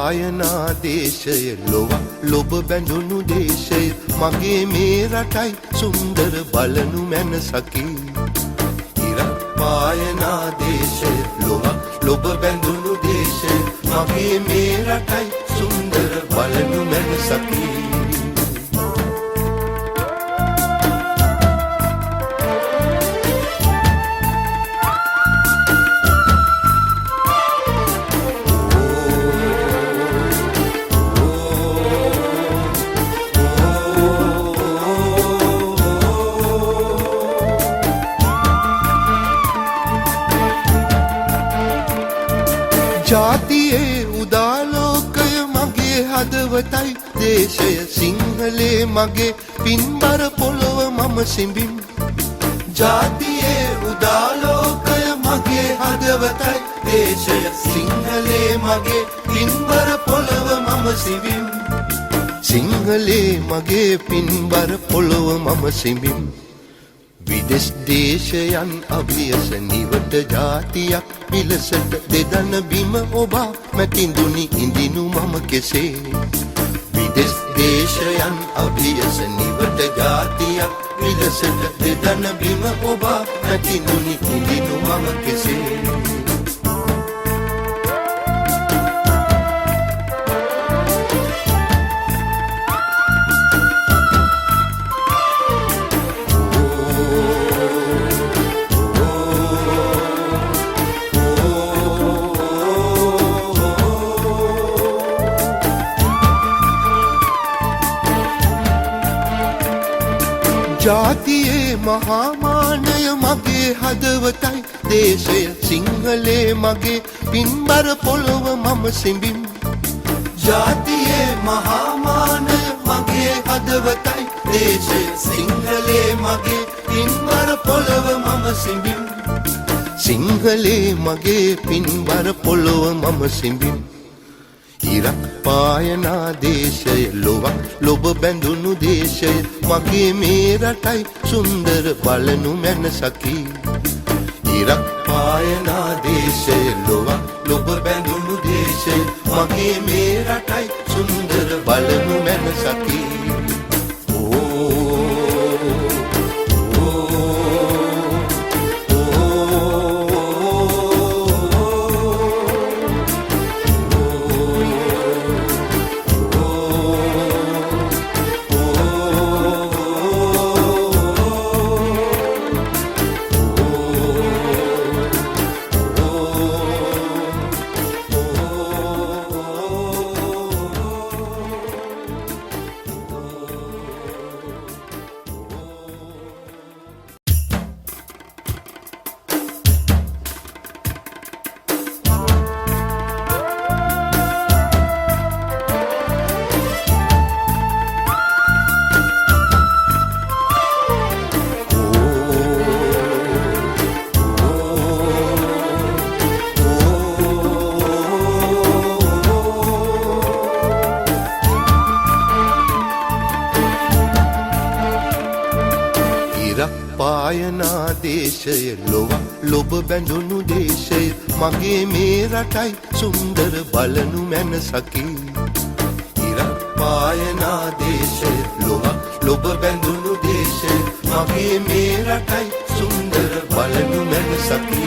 පායනා දේශය ලොව ලොබ බැඳුණු දේශය මගේ මේ රටයි සුන්දර බලනු මැනසකි ඉරක් පායනා දේශය ලොව ලොබ බැඳුණු දේශය මගේ මේ රටයි සුන්දර බලනු මැනසකි ජාතියේ උදාලෝකය මගේ හදවතයි දේශය සිංහලේ මගේ පින්බර පොළොව මම සිඹින් ජාතියේ උදාලෝකය මගේ හදවතයි දේශය සිංහලේ මගේ පින්බර පොළොව මම සිඹින් සිංහලේ මගේ පින්බර පොළොව මම සිඹින් විදෙස් දේශයන් අභියස නිවට ජාතියක් පිලසට දෙදන බිම ඔබා මැතිඳුනි ඉඳිනු මම කෙසේ විදෙස් දේශයන් අභියස නිවට ජාතියක් පිලසට දෙදන බිම ඔබා මැතිඳුනි ඉඳිනු මම කෙසේ ජාතියේ මහාමානය මගේ හදවතයි දේශය සිංහලේ මගේ පින්බර පොළොව මම සිඹින් ජාතියේ මහාමානය මගේ හදවතයි දේශය සිංහලේ මගේ පින්බර පොළොව මම සිඹින් සිංහලේ මගේ පින්බර පොළොව මම සිඹින් ඉරක් පායනා දේශය ලොවක් ලොබ බැඳුණු දේශය මගේ මේ රටයි සුන්දර බලනු මැනසකි ඉරක් පායනා දේශය ලොවක් ලොබ බැඳුණු දේශය මගේ මේ රටයි සුන්දර බලනු මැනසකි පායනා දේශය ලොව ලොබ බැඳුණු දේශය මගේ මේ රටයි සුන්දර බලනු මැනසකි ඉරක් පායනා දේශය ලොව ලොබ බැඳුණු දේශය මගේ මේ රටයි සුන්දර බලනු මැනසකි